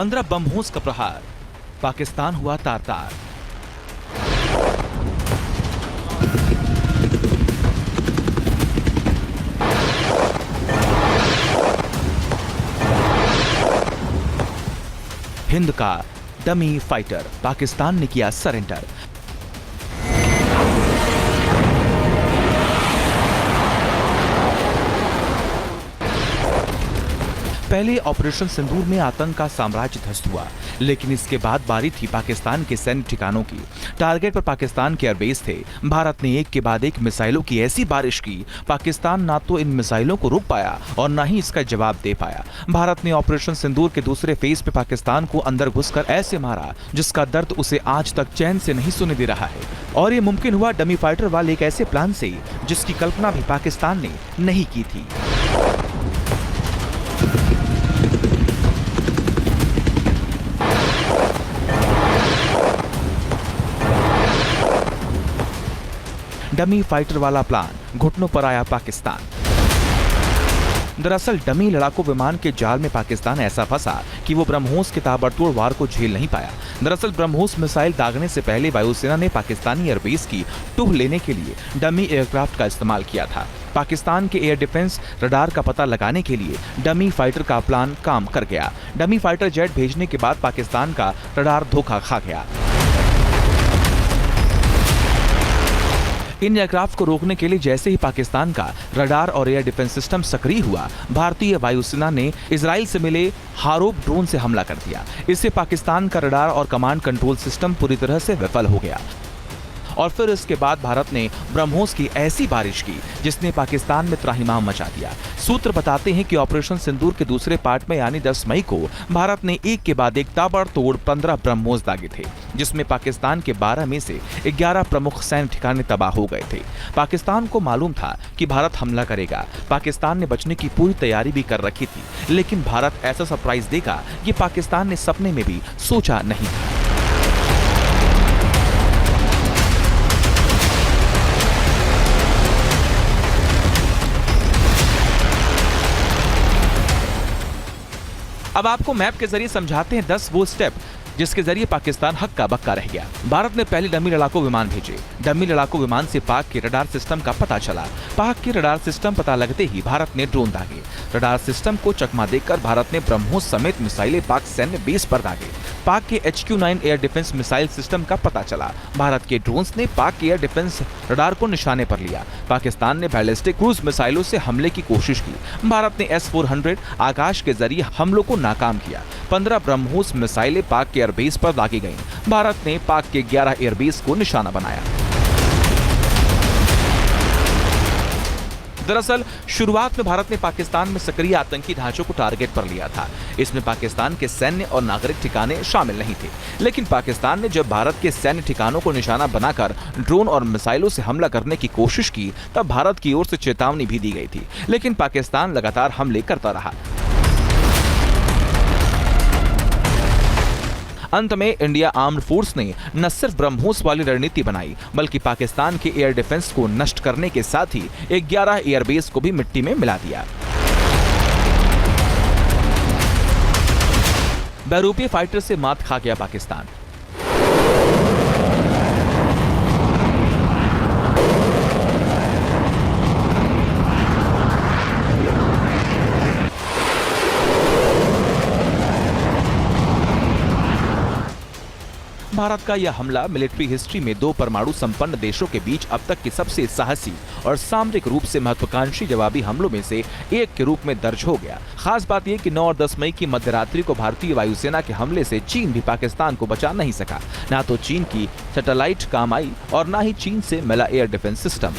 15 बमहोस का प्रहार, पाकिस्तान हुआ तार-तार। हिंद का डमी फाइटर पाकिस्तान ने किया सरेंडर। पहले ऑपरेशन सिंदूर में आतंक का साम्राज्य ध्वस्त हुआ, लेकिन इसके बाद बारी थी पाकिस्तान के सैन्य ठिकानों की। टारगेट पर पाकिस्तान के एयरबेस थे। भारत ने एक के बाद एक मिसाइलों की ऐसी बारिश की, पाकिस्तान ना तो इन मिसाइलों को रोक पाया और ना ही इसका जवाब दे पाया। भारत ने ऑपरेशन सिंदूर के दूसरे फेज पे पाकिस्तान को अंदर घुसकर ऐसे मारा जिसका दर्द उसे आज तक चैन से नहीं सुने दे रहा है। और ये मुमकिन हुआ डमी फाइटर वाले एक ऐसे प्लान से जिसकी कल्पना भी पाकिस्तान ने नहीं की थी। डमी फाइटर वाला प्लान घुटनों पर आया पाकिस्तान। दरअसल डमी लड़ाकू विमान के जाल में पाकिस्तान ऐसा फंसा कि वो ब्रह्मोस के ताबड़तोड़ वार को झेल नहीं पाया। दरअसल ब्रह्मोस मिसाइल दागने से पहले वायुसेना ने पाकिस्तानी एयरबेस की टूह लेने के लिए डमी एयरक्राफ्ट का इस्तेमाल किया था। पाकिस्तान के एयर डिफेंस रडार का पता लगाने के लिए डमी फाइटर का प्लान काम कर गया। डमी फाइटर जेट भेजने के बाद पाकिस्तान का रडार धोखा खा गया। इन एयरक्राफ्ट को रोकने के लिए जैसे ही पाकिस्तान का रडार और एयर डिफेंस सिस्टम सक्रिय हुआ, भारतीय वायुसेना ने इजराइल से मिले हारोप ड्रोन से हमला कर दिया। इससे पाकिस्तान का रडार और कमांड कंट्रोल सिस्टम पूरी तरह से विफल हो गया। और फिर इसके बाद भारत ने ब्रह्मोस की ऐसी बारिश की जिसने पाकिस्तान में त्राहिमाम मचा दिया। सूत्र बताते हैं कि ऑपरेशन सिंदूर के दूसरे पार्ट में यानी 10 मई को भारत ने एक के बाद एक ताबड़तोड़ 15 ब्रह्मोस दागे थे, जिसमें पाकिस्तान के 12 में से 11 प्रमुख सैन्य ठिकाने तबाह हो गए थे। पाकिस्तान को मालूम था कि भारत हमला करेगा। पाकिस्तान ने बचने की पूरी तैयारी भी कर रखी थी, लेकिन भारत ऐसा सरप्राइज देगा ये पाकिस्तान ने सपने में भी सोचा नहीं था। अब आपको मैप के जरिए समझाते हैं 10 वो स्टेप जिसके जरिए पाकिस्तान हक्का बक्का रह गया। भारत ने पहले डमी लड़ाकू विमान भेजे। डमी लड़ाकू विमान से पाक के रडार सिस्टम का पता चला। पाक के रडार सिस्टम पता लगते ही भारत ने ड्रोन दागे। रडार सिस्टम को चकमा देकर भारत ने ब्रह्मोस समेत मिसाइलें पाक सैन्य बेस पर दागे। पाक के HQ-9 air defence missile system का पता चला। भारत के ड्रोन्स ने पाक के एयर डिफेंस रडार को निशाने पर लिया। पाकिस्तान ने बैलिस्टिक क्रूज मिसाइलों से हमले की कोशिश की। भारत ने S-400 आकाश के जरिए हमलों को नाकाम किया। 15 ब्रह्मोस मिसाइलें पाक के एयरबेस पर दागी गईं। भारत ने पाक के 11 एयरबेस को निशाना बनाया। दरअसल शुरुआत में भारत ने पाकिस्तान में सक्रिय आतंकी ढांचों को टारगेट पर लिया था। इसमें पाकिस्तान के सैन्य और नागरिक ठिकाने शामिल नहीं थे। लेकिन पाकिस्तान ने जब भारत के सैन्य ठिकानों को निशाना बनाकर ड्रोन और मिसाइलों से हमला करने की कोशिश की, तब भारत की ओर से चेतावनी भी दी गई थी। लेकिन पाकिस्तान लगातार हमले करता रहा। अंत में इंडिया आर्म्ड फोर्स ने न सिर्फ ब्रह्मोस वाली रणनीति बनाई, बल्कि पाकिस्तान के एयर डिफेंस को नष्ट करने के साथ ही 11 एयरबेस को भी मिट्टी में मिला दिया। बहरूपी फाइटर से मात खा गया पाकिस्तान। भारत का यह हमला मिलिट्री हिस्ट्री में 2 परमाणु संपन्न देशों के बीच अब तक के सबसे साहसी और सामरिक रूप से महत्वाकांक्षी जवाबी हमलों में से एक के रूप में दर्ज हो गया। खास बात यह कि 9 और 10 मई की मध्यरात्रि को भारतीय वायुसेना के हमले से चीन भी पाकिस्तान को बचा नहीं सका। ना तो चीन की सैटेलाइट काम आई और ना ही चीन से मिला एयर डिफेंस सिस्टम।